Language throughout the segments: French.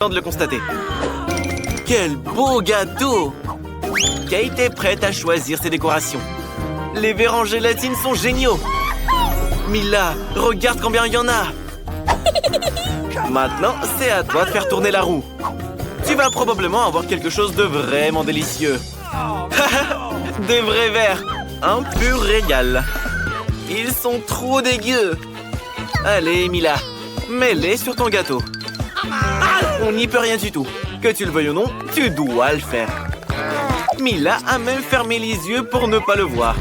de le constater. Quel beau gâteau! Kate est prête à choisir ses décorations. Les verres en gélatine sont géniaux. Mila, regarde combien il y en a. Maintenant, c'est à toi de faire tourner la roue. Tu vas probablement avoir quelque chose de vraiment délicieux. Des vrais verres. Un pur régal. Ils sont trop dégueux. Allez, Mila, mets-les sur ton gâteau. On n'y peut rien du tout. Que tu le veuilles ou non, tu dois le faire. Mila a même fermé les yeux pour ne pas le voir.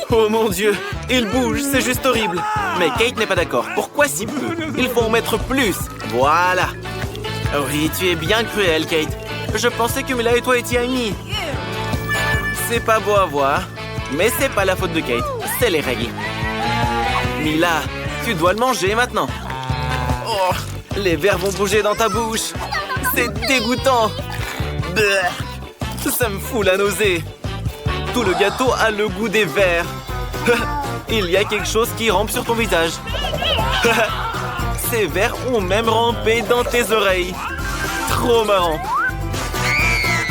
Oh mon Dieu, il bouge, c'est juste horrible. Mais Kate n'est pas d'accord. Pourquoi si peu? Il faut en mettre plus. Voilà. Oui, tu es bien cruelle, Kate. Je pensais que Mila et toi étiez amis. C'est pas beau à voir, mais c'est pas la faute de Kate. C'est les règles. Mila, tu dois le manger maintenant. Oh, les verres vont bouger dans ta bouche. C'est dégoûtant. Bleh. Ça me fout la nausée. Tout le gâteau a le goût des verres. Il y a quelque chose qui rampe sur ton visage. Ces verres ont même rampé dans tes oreilles. Trop marrant.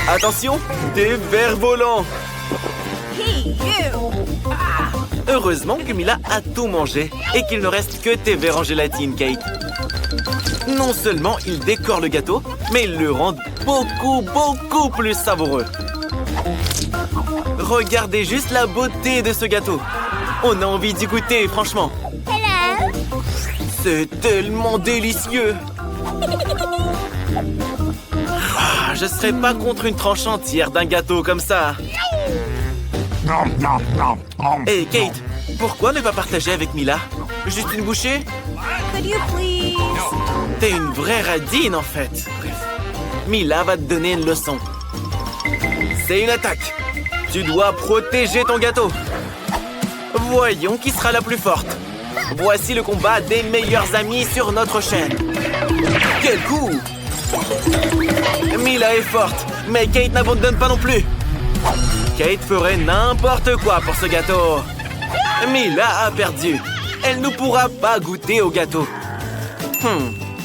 Attention, des vers volants. Heureusement que Mila a tout mangé et qu'il ne reste que tes verres en gélatine, Kate. Non seulement ils décorent le gâteau, mais ils le rendent beaucoup plus savoureux. Regardez juste la beauté de ce gâteau. On a envie d'y goûter, franchement. C'est tellement délicieux. Je serais pas contre une tranche entière d'un gâteau comme ça. Hey Kate, pourquoi ne pas partager avec Mila? Juste une bouchée? T'es une vraie radine en fait. Bref, Mila va te donner une leçon. C'est une attaque. Tu dois protéger ton gâteau. Voyons qui sera la plus forte. Voici le combat des meilleurs amis sur notre chaîne. Quel coup! Mila est forte, mais Kate n'abandonne pas non plus. Kate ferait n'importe quoi pour ce gâteau. Mila a perdu. Elle ne pourra pas goûter au gâteau.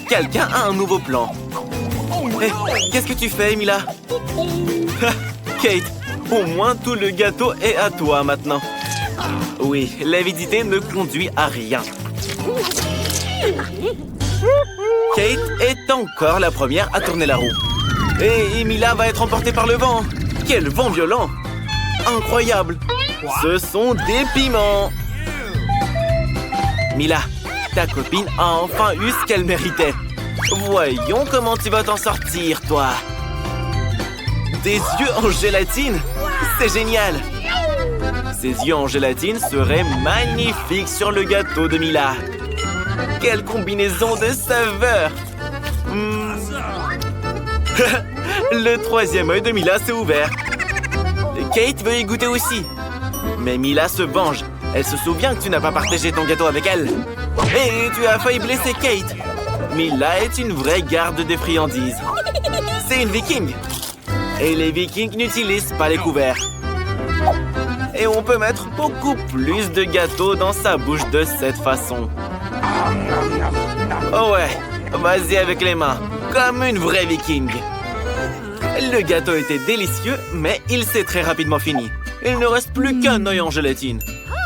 Quelqu'un a un nouveau plan. Hey, qu'est-ce que tu fais, Mila? Kate, au moins tout le gâteau est à toi maintenant. Oui, l'avidité ne conduit à rien. Kate est encore la première à tourner la roue. Et Mila va être emportée par le vent. Quel vent violent! Incroyable! Ce sont des piments! Mila, ta copine a enfin eu ce qu'elle méritait. Voyons comment tu vas t'en sortir, toi. Des yeux en gélatine? C'est génial! Ces yeux en gélatine seraient magnifiques sur le gâteau de Mila. Quelle combinaison de saveurs! Le troisième œil de Mila s'est ouvert. Kate veut y goûter aussi. Mais Mila se venge. Elle se souvient que tu n'as pas partagé ton gâteau avec elle. Et tu as failli blesser Kate. Mila est une vraie garde des friandises. C'est une viking. Et les vikings n'utilisent pas les couverts. Et on peut mettre beaucoup plus de gâteaux dans sa bouche de cette façon. Oh ouais, vas-y avec les mains, comme une vraie viking. Le gâteau était délicieux, mais il s'est très rapidement fini. Il ne reste plus qu'un œil en gélatine.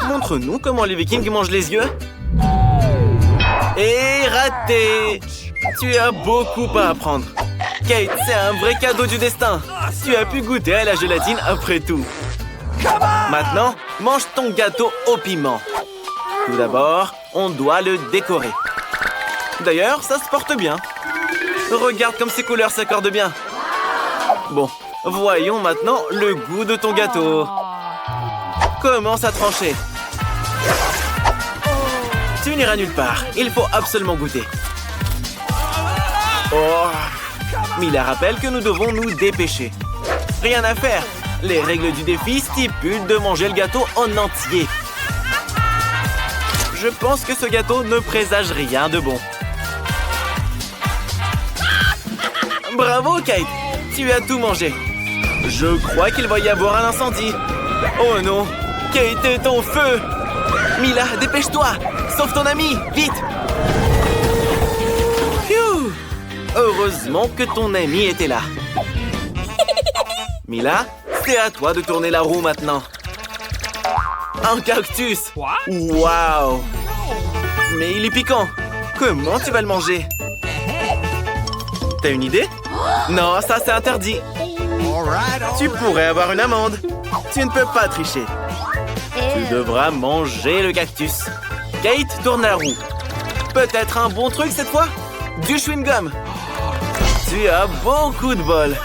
Montre-nous comment les vikings mangent les yeux. Et raté! Tu as beaucoup à apprendre. Kate, c'est un vrai cadeau du destin. Tu as pu goûter à la gélatine après tout. Maintenant, mange ton gâteau au piment. Tout d'abord, on doit le décorer. D'ailleurs, ça se porte bien. Regarde comme ces couleurs s'accordent bien. Bon, voyons maintenant le goût de ton gâteau. Commence à trancher. Tu n'iras nulle part. Il faut absolument goûter. Oh! Mila rappelle que nous devons nous dépêcher. Rien à faire. Les règles du défi stipulent de manger le gâteau en entier. Je pense que ce gâteau ne présage rien de bon. Bravo, Kate! Tu as tout mangé. Je crois qu'il va y avoir un incendie. Oh non! Kate est en feu! Mila, dépêche-toi! Sauve ton ami! Vite! Phew! Heureusement que ton ami était là. Mila, c'est à toi de tourner la roue maintenant. Un cactus! Waouh! Mais il est piquant. Comment tu vas le manger? T'as une idée? Non, ça c'est interdit. Tu pourrais avoir une amende. Tu ne peux pas tricher. Tu devras manger le cactus. Kate, tourne la roue. Peut-être un bon truc cette fois? Du chewing-gum. Tu as beaucoup de bol.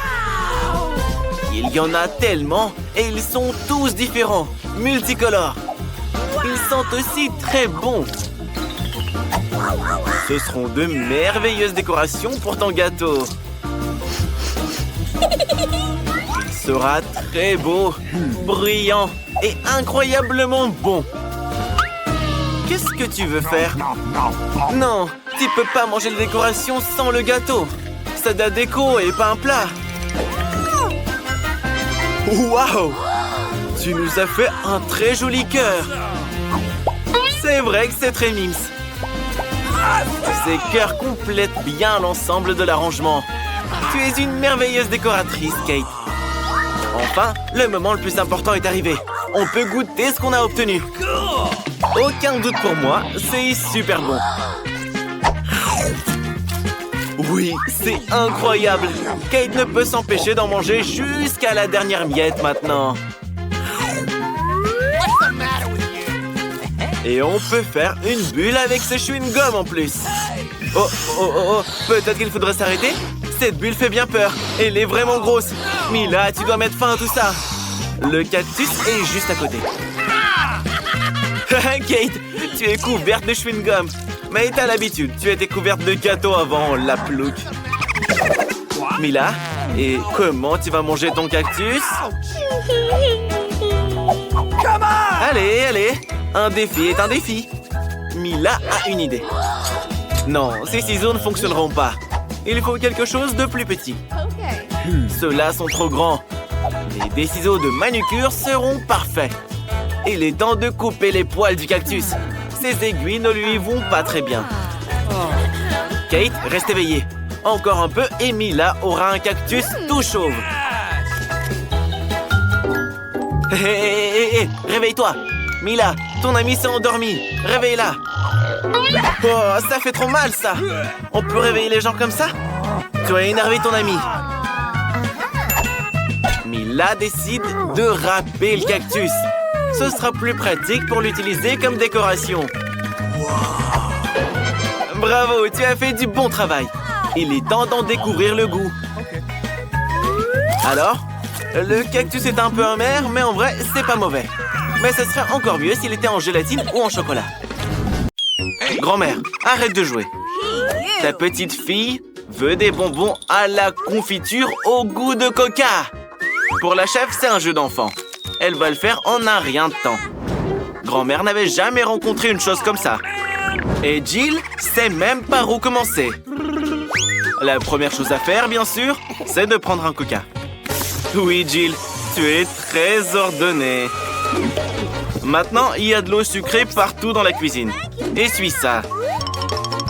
Il y en a tellement et ils sont tous différents, multicolores. Ils sont aussi très bons. Ce seront de merveilleuses décorations pour ton gâteau. Il sera très beau, brillant et incroyablement bon. Qu'est-ce que tu veux faire? Non, tu peux pas manger les décorations sans le gâteau. C'est de la déco et pas un plat. Waouh! Tu nous as fait un très joli cœur. C'est vrai que c'est très mimes. Ces cœurs complètent bien l'ensemble de l'arrangement. Tu es une merveilleuse décoratrice, Kate. Enfin, le moment le plus important est arrivé. On peut goûter ce qu'on a obtenu. Aucun doute pour moi, c'est super bon. Oui, c'est incroyable. Kate ne peut s'empêcher d'en manger jusqu'à la dernière miette maintenant. Et on peut faire une bulle avec ce chewing-gum en plus. Oh, peut-être qu'il faudrait s'arrêter? Cette bulle fait bien peur. Elle est vraiment grosse. Mila, tu dois mettre fin à tout ça. Le cactus est juste à côté. Kate, tu es couverte de chewing-gum. Mais t'as l'habitude, tu étais couverte de gâteau avant, la plouc. Mila, et comment tu vas manger ton cactus? Allez, un défi est un défi. Mila a une idée. Non, ces ciseaux ne fonctionneront pas. Il faut quelque chose de plus petit. Ceux-là sont trop grands. Mais des ciseaux de manucure seront parfaits. Il est temps de couper les poils du cactus. Ces aiguilles ne lui vont pas très bien. Kate, reste éveillée. Encore un peu et Mila aura un cactus tout chauve. Hé, réveille-toi. Mila, ton amie s'est endormie. Réveille-la. Oh, ça fait trop mal, ça. On peut réveiller les gens comme ça? Tu as énervé ton ami. Mila décide de râper le cactus. Ce sera plus pratique pour l'utiliser comme décoration. Bravo, tu as fait du bon travail. Il est temps d'en découvrir le goût. Alors, le cactus est un peu amer, mais en vrai, c'est pas mauvais. Mais ce serait encore mieux s'il était en gélatine ou en chocolat. Grand-mère, arrête de jouer. Ta petite fille veut des bonbons à la confiture au goût de coca. Pour la chef, c'est un jeu d'enfant. Elle va le faire en un rien de temps. Grand-mère n'avait jamais rencontré une chose comme ça. Et Jill sait même par où commencer. La première chose à faire, bien sûr, c'est de prendre un coca. Oui, Jill, tu es très ordonnée. Maintenant, il y a de l'eau sucrée partout dans la cuisine. Essuie ça.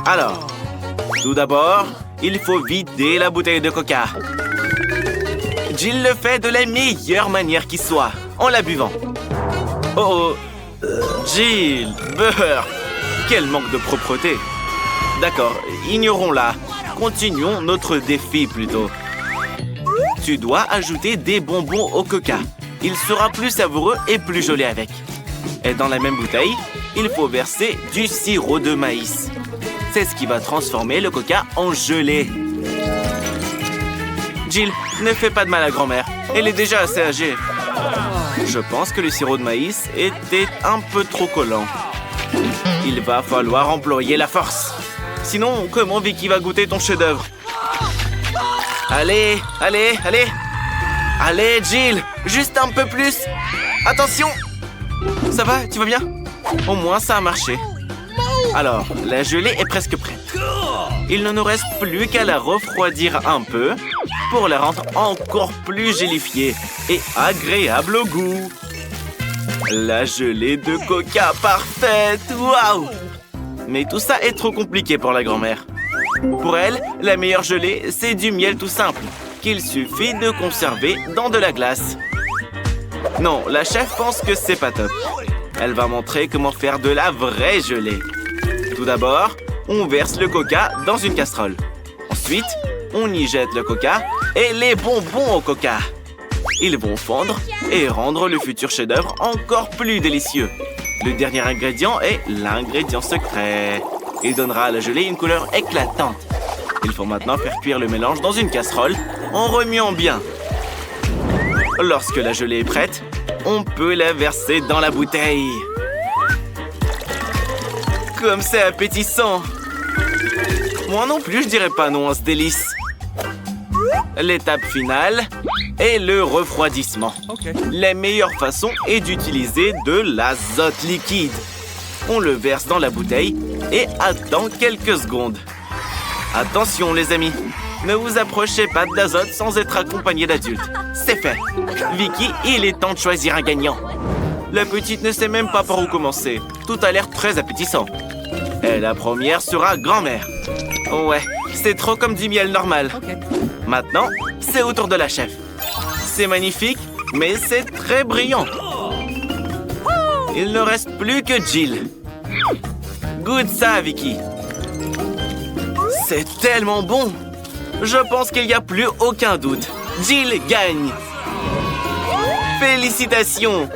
Alors, tout d'abord, il faut vider la bouteille de coca. Jill le fait de la meilleure manière qui soit, en la buvant. Oh, Jill, beurre. Quel manque de propreté. D'accord, ignorons-la. Continuons notre défi plutôt. Tu dois ajouter des bonbons au coca. Il sera plus savoureux et plus joli avec. Et dans la même bouteille, il faut verser du sirop de maïs. C'est ce qui va transformer le coca en gelée. Jill, ne fais pas de mal à grand-mère. Elle est déjà assez âgée. Je pense que le sirop de maïs était un peu trop collant. Il va falloir employer la force. Sinon, comment Vicky va goûter ton chef-d'œuvre? Allez, allez, allez. Allez, Jill, juste un peu plus. Attention. Ça va, tu vas bien? Au moins, ça a marché. Alors, la gelée est presque prête. Il ne nous reste plus qu'à la refroidir un peu pour la rendre encore plus gélifiée et agréable au goût. La gelée de coca parfaite! Waouh! Mais tout ça est trop compliqué pour la grand-mère. Pour elle, la meilleure gelée, c'est du miel tout simple, qu'il suffit de conserver dans de la glace. Non, la chef pense que c'est pas top. Elle va montrer comment faire de la vraie gelée. Tout d'abord, on verse le coca dans une casserole. Ensuite, on y jette le coca et les bonbons au coca. Ils vont fondre et rendre le futur chef-d'œuvre encore plus délicieux. Le dernier ingrédient est l'ingrédient secret. Il donnera à la gelée une couleur éclatante. Il faut maintenant faire cuire le mélange dans une casserole en remuant bien. Lorsque la gelée est prête, on peut la verser dans la bouteille. Comme c'est appétissant! Moi non plus, je dirais pas non à ce délice. L'étape finale est le refroidissement. La meilleure façon est d'utiliser de l'azote liquide. On le verse dans la bouteille et attend quelques secondes. Attention les amis, ne vous approchez pas de l'azote sans être accompagné d'adultes. C'est fait. Vicky, il est temps de choisir un gagnant. La petite ne sait même pas par où commencer. Tout a l'air très appétissant. Et la première sera grand-mère. Ouais, c'est trop comme du miel normal. Maintenant, c'est au tour de la chef. C'est magnifique, mais c'est très brillant. Il ne reste plus que Jill. Goûte ça, Vicky. C'est tellement bon. Je pense qu'il n'y a plus aucun doute. Jill gagne. Félicitations.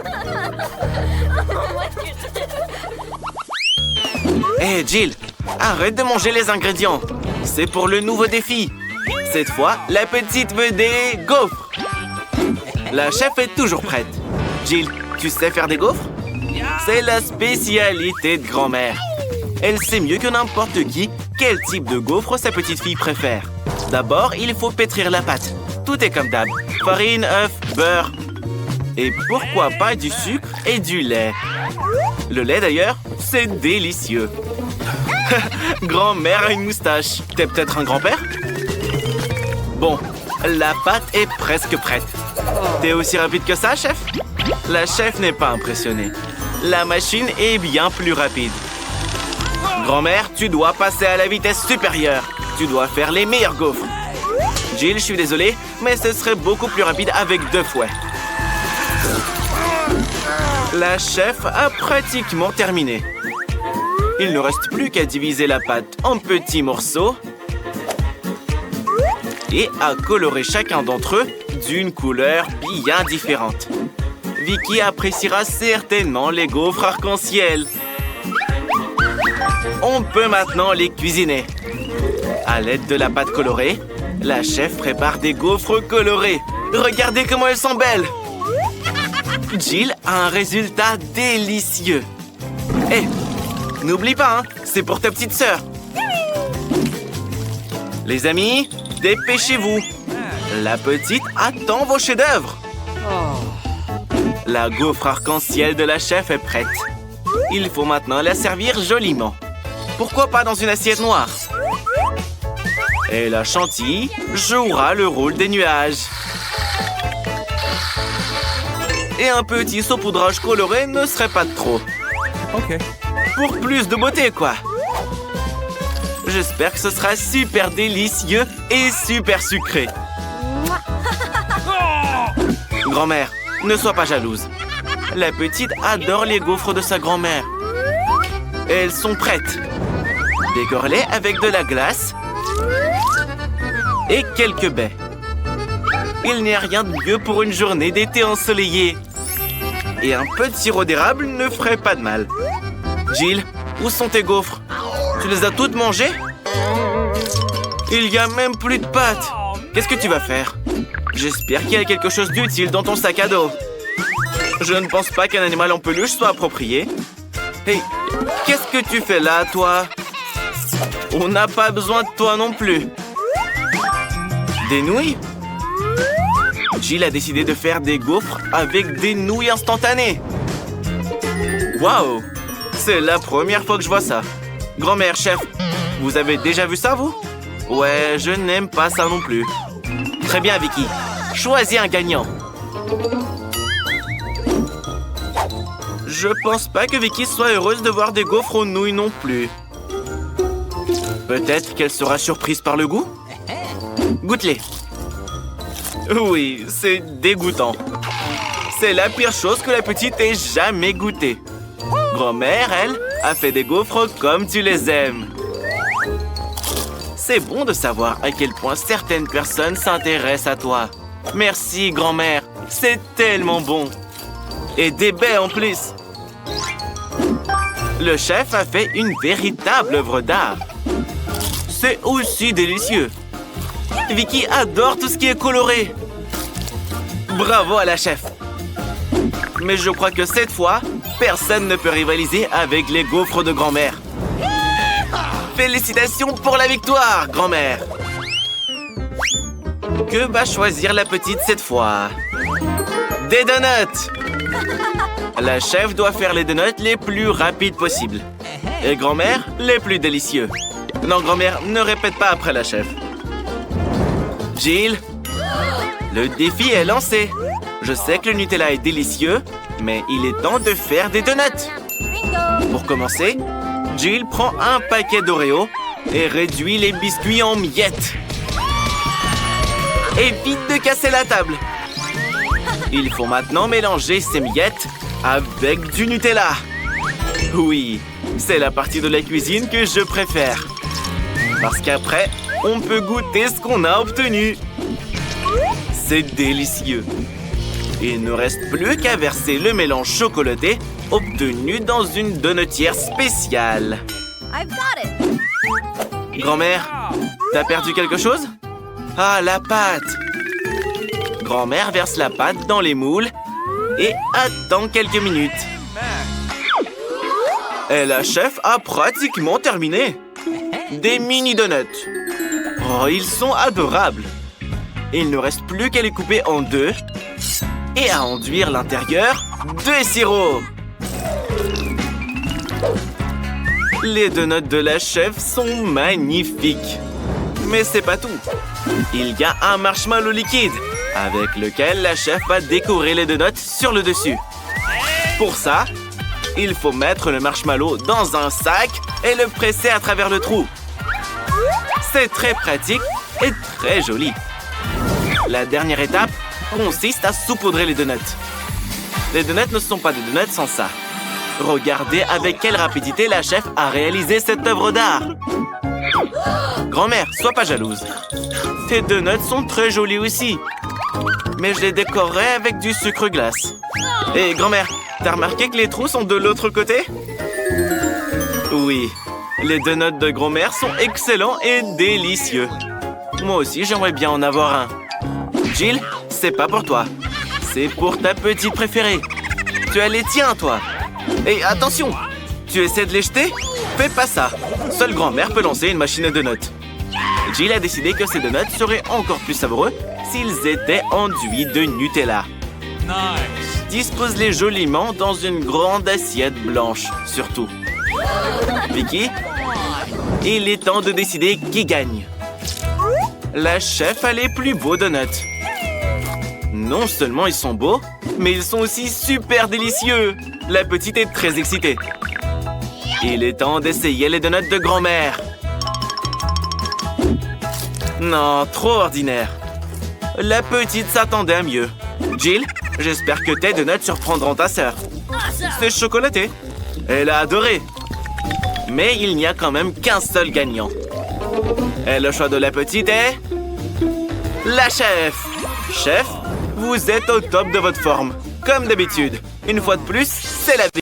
Hé, Jill, arrête de manger les ingrédients. C'est pour le nouveau défi. Cette fois, la petite veut des gaufres. La chef est toujours prête. Jill, tu sais faire des gaufres? C'est la spécialité de grand-mère. Elle sait mieux que n'importe qui quel type de gaufre sa petite fille préfère. D'abord, il faut pétrir la pâte. Tout est comme d'hab. Farine, œuf, beurre. Et pourquoi pas du sucre et du lait? Le lait d'ailleurs, c'est délicieux. Grand-mère a une moustache. T'es peut-être un grand-père? Bon, la pâte est presque prête. T'es aussi rapide que ça, chef? La chef n'est pas impressionnée. La machine est bien plus rapide. Grand-mère, tu dois passer à la vitesse supérieure. Tu dois faire les meilleures gaufres. Jill, je suis désolé, mais ce serait beaucoup plus rapide avec 2 fouets. La chef a pratiquement terminé. Il ne reste plus qu'à diviser la pâte en petits morceaux et à colorer chacun d'entre eux d'une couleur bien différente. Vicky appréciera certainement les gaufres arc-en-ciel. On peut maintenant les cuisiner. À l'aide de la pâte colorée, la chef prépare des gaufres colorées. Regardez comment elles sont belles! Jill a un résultat délicieux. Hé, n'oublie pas, hein, c'est pour ta petite sœur. Les amis, dépêchez-vous. La petite attend vos chefs-d'œuvre. La gaufre arc-en-ciel de la chef est prête. Il faut maintenant la servir joliment. Pourquoi pas dans une assiette noire? Et la chantilly jouera le rôle des nuages. Et un petit saupoudrage coloré ne serait pas de trop. Pour plus de beauté, quoi. J'espère que ce sera super délicieux et super sucré. Grand-mère, ne sois pas jalouse. La petite adore les gaufres de sa grand-mère. Elles sont prêtes. Décore-les avec de la glace et quelques baies. Il n'y a rien de mieux pour une journée d'été ensoleillée. Et un peu de sirop d'érable ne ferait pas de mal. Jill, où sont tes gaufres? Tu les as toutes mangées? Il n'y a même plus de pâte. Qu'est-ce que tu vas faire? J'espère qu'il y a quelque chose d'utile dans ton sac à dos. Je ne pense pas qu'un animal en peluche soit approprié. Hey, qu'est-ce que tu fais là, toi? On n'a pas besoin de toi non plus. Des nouilles? Jill a décidé de faire des gaufres avec des nouilles instantanées. Waouh! C'est la première fois que je vois ça. Grand-mère, chef, vous avez déjà vu ça, vous? Ouais, je n'aime pas ça non plus. Très bien, Vicky. Choisis un gagnant. Je pense pas que Vicky soit heureuse de voir des gaufres aux nouilles non plus. Peut-être qu'elle sera surprise par le goût? Goûte-les. Oui, c'est dégoûtant. C'est la pire chose que la petite ait jamais goûtée. Grand-mère, elle, a fait des gaufres comme tu les aimes. C'est bon de savoir à quel point certaines personnes s'intéressent à toi. Merci, grand-mère. C'est tellement bon. Et des baies en plus. Le chef a fait une véritable œuvre d'art. C'est aussi délicieux. Vicky adore tout ce qui est coloré. Bravo à la chef. Mais je crois que cette fois, personne ne peut rivaliser avec les gaufres de grand-mère. Félicitations pour la victoire, grand-mère. Que va choisir la petite cette fois? Des donuts. La chef doit faire les donuts les plus rapides possibles. Et grand-mère, les plus délicieux. Non, grand-mère, ne répète pas après la chef. Jill, le défi est lancé. Je sais que le Nutella est délicieux, mais il est temps de faire des donuts. Pour commencer, Jill prend un paquet d'Oreo et réduit les biscuits en miettes. Évite de casser la table. Il faut maintenant mélanger ces miettes avec du Nutella. Oui, c'est la partie de la cuisine que je préfère. Parce qu'après, on peut goûter ce qu'on a obtenu. C'est délicieux. Il ne reste plus qu'à verser le mélange chocolaté obtenu dans une donutière spéciale. Grand-mère, t'as perdu quelque chose? Ah, la pâte! Grand-mère verse la pâte dans les moules et attend quelques minutes. Et la chef a pratiquement terminé. Des mini-donuts. Oh, ils sont adorables. Il ne reste plus qu'à les couper en deux et à enduire l'intérieur de sirop. Les donuts de la chef sont magnifiques. Mais c'est pas tout. Il y a un marshmallow liquide avec lequel la chef va décorer les donuts sur le dessus. Pour ça, il faut mettre le marshmallow dans un sac et le presser à travers le trou. C'est très pratique et très joli. La dernière étape consiste à saupoudrer les donuts. Les donuts ne sont pas des donuts sans ça. Regardez avec quelle rapidité la chef a réalisé cette œuvre d'art. Grand-mère, sois pas jalouse. Tes donuts sont très jolis aussi. Mais je les décorerai avec du sucre glace. Et grand-mère, t'as remarqué que les trous sont de l'autre côté? Oui, les donuts de grand-mère sont excellents et délicieux. Moi aussi, j'aimerais bien en avoir un. Jill, c'est pas pour toi. C'est pour ta petite préférée. Tu as les tiens, toi. Et attention, tu essaies de les jeter? Fais pas ça. Seule grand-mère peut lancer une machine à donuts. Jill a décidé que ces donuts seraient encore plus savoureux s'ils étaient enduits de Nutella. Nice. Dispose-les joliment dans une grande assiette blanche, surtout. Vicky, il est temps de décider qui gagne. La chef a les plus beaux donuts. Non seulement ils sont beaux, mais ils sont aussi super délicieux. La petite est très excitée. Il est temps d'essayer les donuts de grand-mère. Non, trop ordinaire. La petite s'attendait à mieux. Jill, j'espère que tes donuts surprendront ta sœur. C'est chocolaté. Elle a adoré. Mais il n'y a quand même qu'un seul gagnant. Et le choix de la petite est... la chef. Chef, vous êtes au top de votre forme. Comme d'habitude. Une fois de plus, c'est la vie.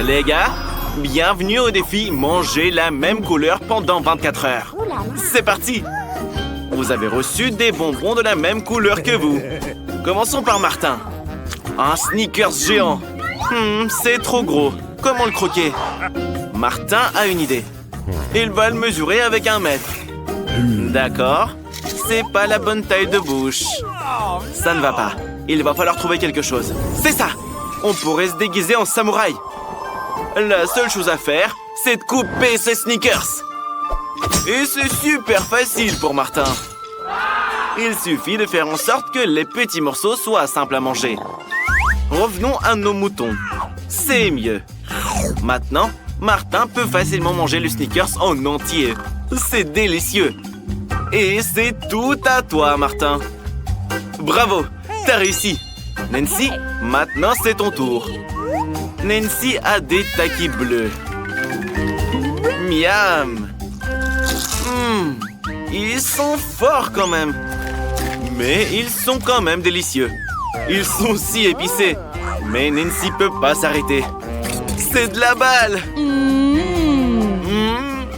Les gars, bienvenue au défi manger la même couleur pendant 24 heures. C'est parti. Vous avez reçu des bonbons de la même couleur que vous. Commençons par Martin. Un Snickers géant. C'est trop gros. Comment le croquer? Martin a une idée. Il va le mesurer avec 1 mètre. D'accord. C'est pas la bonne taille de bouche. Ça ne va pas. Il va falloir trouver quelque chose. C'est ça! On pourrait se déguiser en samouraï. La seule chose à faire, c'est de couper ces Snickers. Et c'est super facile pour Martin. Il suffit de faire en sorte que les petits morceaux soient simples à manger. Revenons à nos moutons. C'est mieux. Maintenant, Martin peut facilement manger le Snickers en entier. C'est délicieux. Et c'est tout à toi, Martin. Bravo, t'as réussi. Nancy, maintenant c'est ton tour. Nancy a des takis bleus. Miam. Ils sont forts quand même. Mais ils sont quand même délicieux. Ils sont si épicés. Mais Nancy peut pas s'arrêter. C'est de la balle.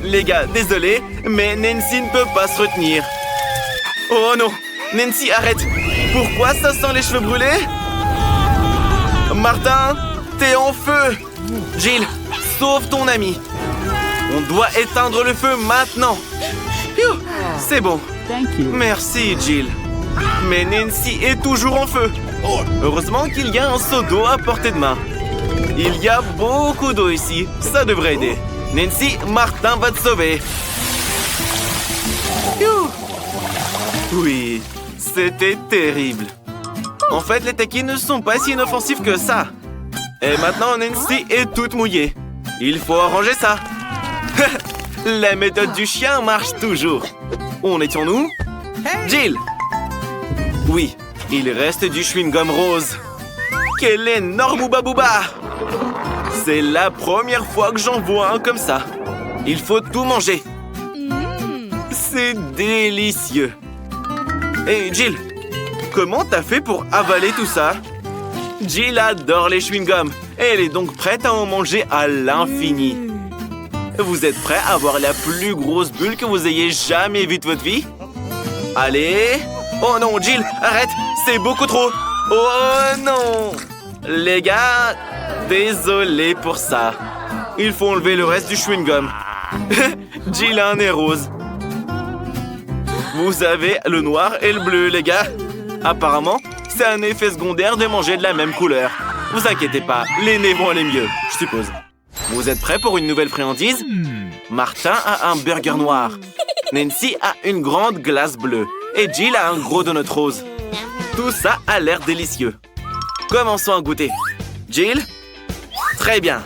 Les gars, désolé, mais Nancy ne peut pas se retenir. Oh non, Nancy, arrête. Pourquoi ça sent les cheveux brûlés? Martin, t'es en feu. Jill, sauve ton ami. On doit éteindre le feu maintenant. C'est bon. Merci, Jill. Mais Nancy est toujours en feu. Heureusement qu'il y a un seau d'eau à portée de main. Il y a beaucoup d'eau ici. Ça devrait aider. Nancy, Martin va te sauver. Oui, c'était terrible. En fait, les takis ne sont pas si inoffensifs que ça. Et maintenant, Nancy est toute mouillée. Il faut arranger ça. La méthode du chien marche toujours. Où en étions-nous? Jill! Oui, il reste du chewing-gum rose. Quel énorme ouba-bouba! C'est la première fois que j'en vois un comme ça. Il faut tout manger. C'est délicieux. Hey Jill, comment t'as fait pour avaler tout ça? Jill adore les chewing-gums. Elle est donc prête à en manger à l'infini. Vous êtes prêts à avoir la plus grosse bulle que vous ayez jamais vue de votre vie? Allez! Oh non, Jill, arrête! C'est beaucoup trop! Oh non! Les gars, désolé pour ça. Il faut enlever le reste du chewing-gum. Jill a un nez rose. Vous avez le noir et le bleu, les gars. Apparemment, c'est un effet secondaire de manger de la même couleur. Vous inquiétez pas, les nez vont aller mieux, je suppose. Vous êtes prêts pour une nouvelle friandise? Martin a un burger noir. Nancy a une grande glace bleue. Et Jill a un gros donut rose. Tout ça a l'air délicieux. Commençons à goûter. Jill? Très bien.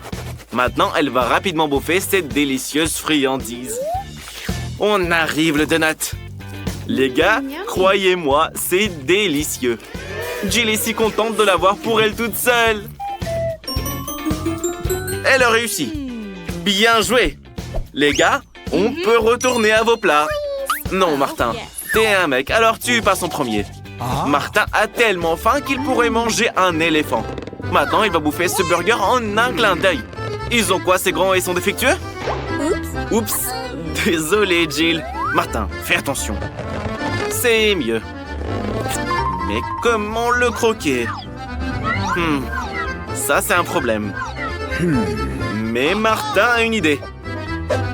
Maintenant, elle va rapidement bouffer cette délicieuse friandise. On arrive le donut. Les gars, croyez-moi, c'est délicieux. Jill est si contente de l'avoir pour elle toute seule. Elle a réussi. Bien joué. Les gars, on peut retourner à vos plats. Non, Martin, t'es un mec, alors tu passes en premier. Martin a tellement faim qu'il pourrait manger un éléphant. Maintenant, il va bouffer ce burger en un clin d'œil. Ils ont quoi, ces grands et sont défectueux? Oups. Désolé, Jill. Martin, fais attention. C'est mieux. Mais comment le croquer? Ça, c'est un problème. Mais Martin a une idée.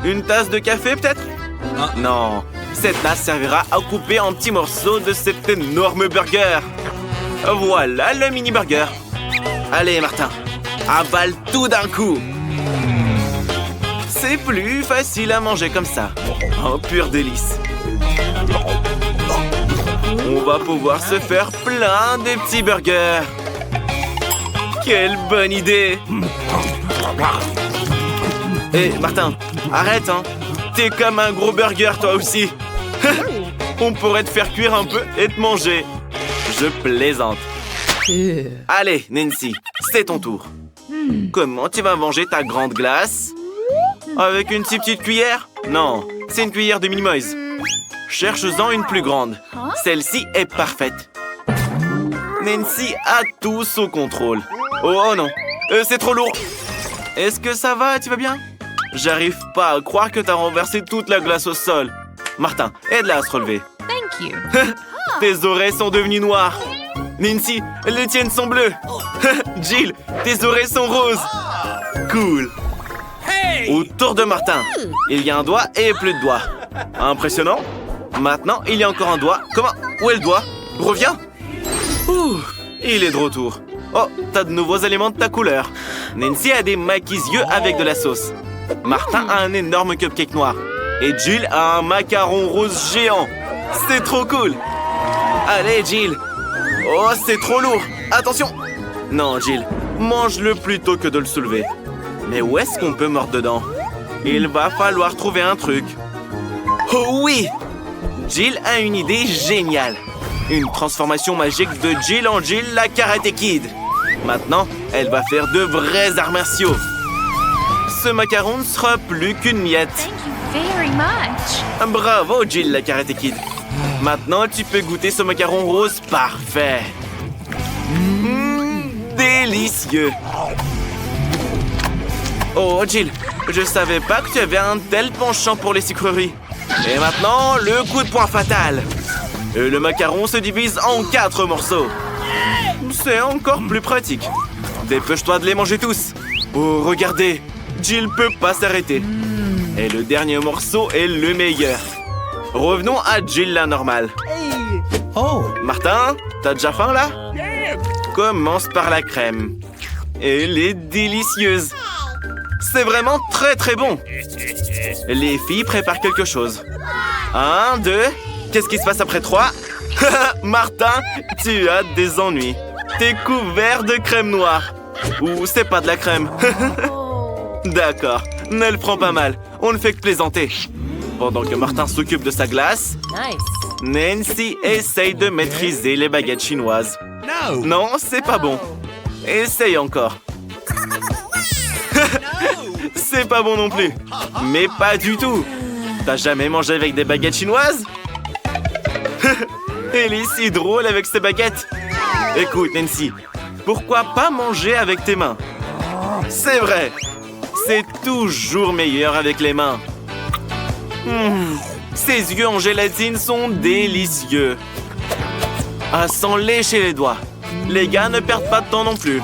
Une tasse de café, peut-être? Non, cette tasse servira à couper en petits morceaux de cet énorme burger. Voilà le mini-burger. Allez, Martin, avale tout d'un coup. C'est plus facile à manger comme ça. Un pur délice. On va pouvoir se faire plein de petits burgers. Quelle bonne idée! Hé, Martin, arrête, hein! T'es comme un gros burger, toi aussi! On pourrait te faire cuire un peu et te manger. Je plaisante. Allez, Nancy, c'est ton tour. Comment tu vas manger ta grande glace? Avec une si petite cuillère? Non, c'est une cuillère de Minimoys. Cherche-en une plus grande. Celle-ci est parfaite. Nancy a tout sous contrôle. Oh non, c'est trop lourd. Est-ce que ça va? Tu vas bien? J'arrive pas à croire que t'as renversé toute la glace au sol. Martin, aide-la à se relever. Tes oreilles sont devenues noires. Nancy, les tiennes sont bleues. Jill, tes oreilles sont roses. Cool. Autour de Martin, il y a un doigt et plus de doigts. Impressionnant. Maintenant, il y a encore un doigt. Comment? Où est le doigt? Reviens. Ouh, il est de retour. Oh, t'as de nouveaux éléments de ta couleur. Nancy a des maquis-yeux avec de la sauce. Martin a un énorme cupcake noir. Et Jill a un macaron rose géant. C'est trop cool. Allez, Jill. Oh, c'est trop lourd. Attention. Non, Jill, mange-le plutôt que de le soulever. Mais où est-ce qu'on peut mordre dedans? Il va falloir trouver un truc. Oh oui! Jill a une idée géniale. Une transformation magique de Jill en Jill la Karate Kid. Maintenant, elle va faire de vrais arts martiaux. Ce macaron ne sera plus qu'une miette. Thank you very much. Bravo, Jill la Karate Kid. Maintenant, tu peux goûter ce macaron rose parfait. Délicieux. Oh, Jill, je savais pas que tu avais un tel penchant pour les sucreries. Et maintenant, le coup de poing fatal. Et le macaron se divise en 4 morceaux. C'est encore plus pratique. Dépêche-toi de les manger tous. Oh, regardez, Jill peut pas s'arrêter. Et le dernier morceau est le meilleur. Revenons à Jill la normale. Oh, Martin, t'as déjà faim là? Commence par la crème. Elle est délicieuse. C'est vraiment très très bon. Les filles préparent quelque chose. 1, 2. Qu'est-ce qui se passe après 3? Martin, tu as des ennuis. T'es couvert de crème noire. Ou c'est pas de la crème. D'accord, ne le prends pas mal. On ne fait que plaisanter. Pendant que Martin s'occupe de sa glace, Nancy essaye de maîtriser les baguettes chinoises. no. Non, c'est pas bon. Essaye encore. C'est pas bon non plus. Mais pas du tout. T'as jamais mangé avec des baguettes chinoises? Elle est si drôle avec ses baguettes. Écoute, Nancy, pourquoi pas manger avec tes mains? C'est vrai. C'est toujours meilleur avec les mains. Ses yeux en gélatine sont délicieux. Ah, sans lécher les doigts. Les gars ne perdent pas de temps non plus.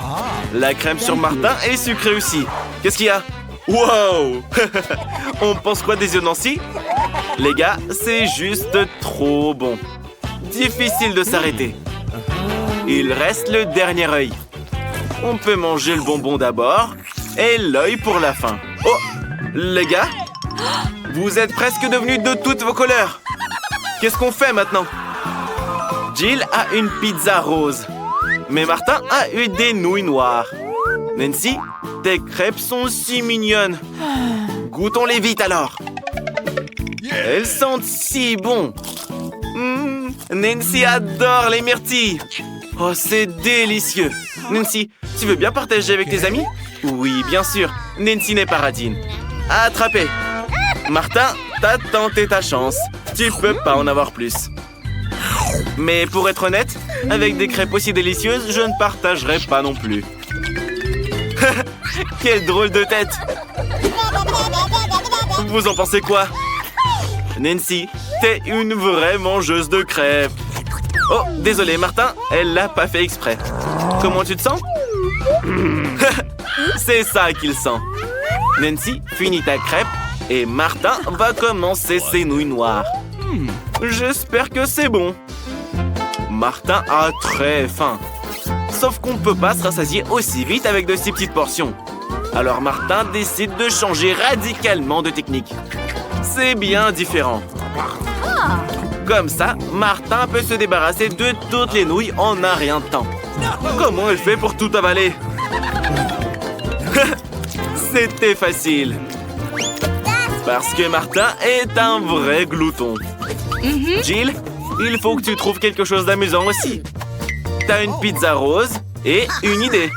La crème sur Martin est sucrée aussi. Qu'est-ce qu'il y a? Wow! On pense quoi des yeux de Nancy? Les gars, c'est juste trop bon. Difficile de s'arrêter. Il reste le dernier œil. On peut manger le bonbon d'abord et l'œil pour la fin. Oh! Les gars, vous êtes presque devenus de toutes vos couleurs. Qu'est-ce qu'on fait maintenant? Jill a une pizza rose. Mais Martin a eu des nouilles noires. Nancy, tes crêpes sont si mignonnes. Goûtons-les vite alors. Elles sentent si bon. Nancy adore les myrtilles. Oh, c'est délicieux. Nancy, tu veux bien partager avec tes amis? Oui, bien sûr. Nancy n'est pas radine. Attrapé. Martin, t'as tenté ta chance. Tu peux pas en avoir plus. Mais pour être honnête, avec des crêpes aussi délicieuses, je ne partagerai pas non plus. Quelle drôle de tête! Vous en pensez quoi? Nancy, t'es une vraie mangeuse de crêpes. Oh, désolé Martin, elle l'a pas fait exprès. Comment tu te sens? C'est ça qu'il sent. Nancy, finis ta crêpe et Martin va commencer ses nouilles noires. J'espère que c'est bon. Martin a très faim. Sauf qu'on ne peut pas se rassasier aussi vite avec de si petites portions. Alors Martin décide de changer radicalement de technique. C'est bien différent. Comme ça, Martin peut se débarrasser de toutes les nouilles en un rien de temps. Comment elle fait pour tout avaler? C'était facile. Parce que Martin est un vrai glouton. Jill, il faut que tu trouves quelque chose d'amusant aussi. T'as une pizza rose et une idée.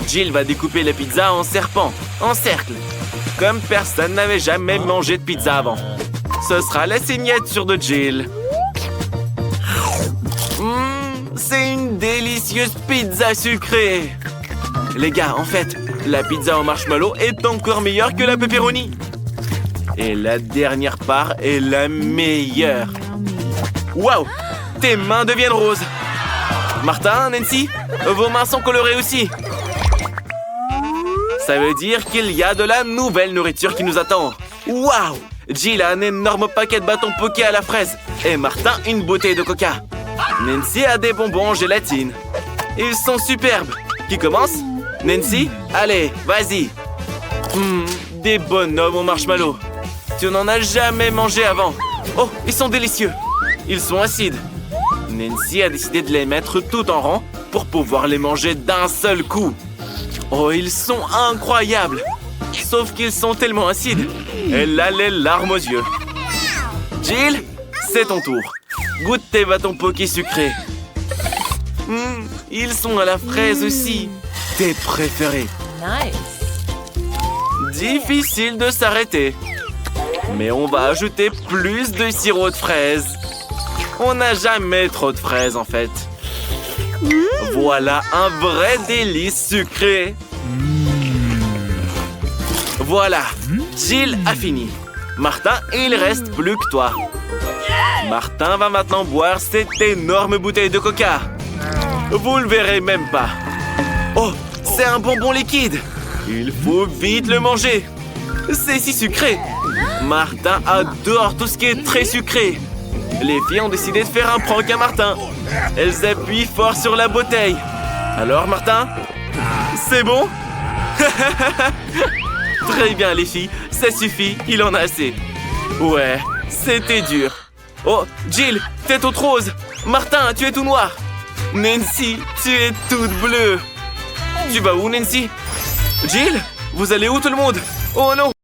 Jill va découper la pizza en serpent, en cercle. Comme personne n'avait jamais mangé de pizza avant. Ce sera la signature de Jill. C'est une délicieuse pizza sucrée. Les gars, en fait, la pizza au marshmallow est encore meilleure que la pepperoni. Et la dernière part est la meilleure. Waouh! Tes mains deviennent roses. Martin, Nancy, vos mains sont colorées aussi. Ça veut dire qu'il y a de la nouvelle nourriture qui nous attend. Waouh! Jill a un énorme paquet de bâtons poké à la fraise. Et Martin, une bouteille de coca. Nancy a des bonbons en gélatine. Ils sont superbes. Qui commence? Nancy? Allez, vas-y. Des bonhommes au marshmallow. Tu n'en as jamais mangé avant. Oh, ils sont délicieux. Ils sont acides. Nancy a décidé de les mettre tout en rang pour pouvoir les manger d'un seul coup. Oh, ils sont incroyables. sauf qu'ils sont tellement acides. Elle a les larmes aux yeux. Jill, c'est ton tour. Goûte tes bâtons Poké sucrés. Ils sont à la fraise aussi. Tes préférés. Nice. Difficile de s'arrêter. Mais on va ajouter plus de sirop de fraise. On n'a jamais trop de fraises en fait. Voilà un vrai délice sucré. Voilà, Jill a fini. Martin, il reste plus que toi. Martin va maintenant boire cette énorme bouteille de coca. Vous le verrez même pas. Oh, c'est un bonbon liquide. Il faut vite le manger. C'est si sucré. Martin adore tout ce qui est très sucré. Les filles ont décidé de faire un prank à Martin. Elles appuient fort sur la bouteille. Alors, Martin, c'est bon? Très bien, les filles. Ça suffit, il en a assez. Ouais, c'était dur. Oh, Jill, t'es toute rose. Martin, tu es tout noir. Nancy, tu es toute bleue. Tu vas où, Nancy? Jill, vous allez où tout le monde? Oh non!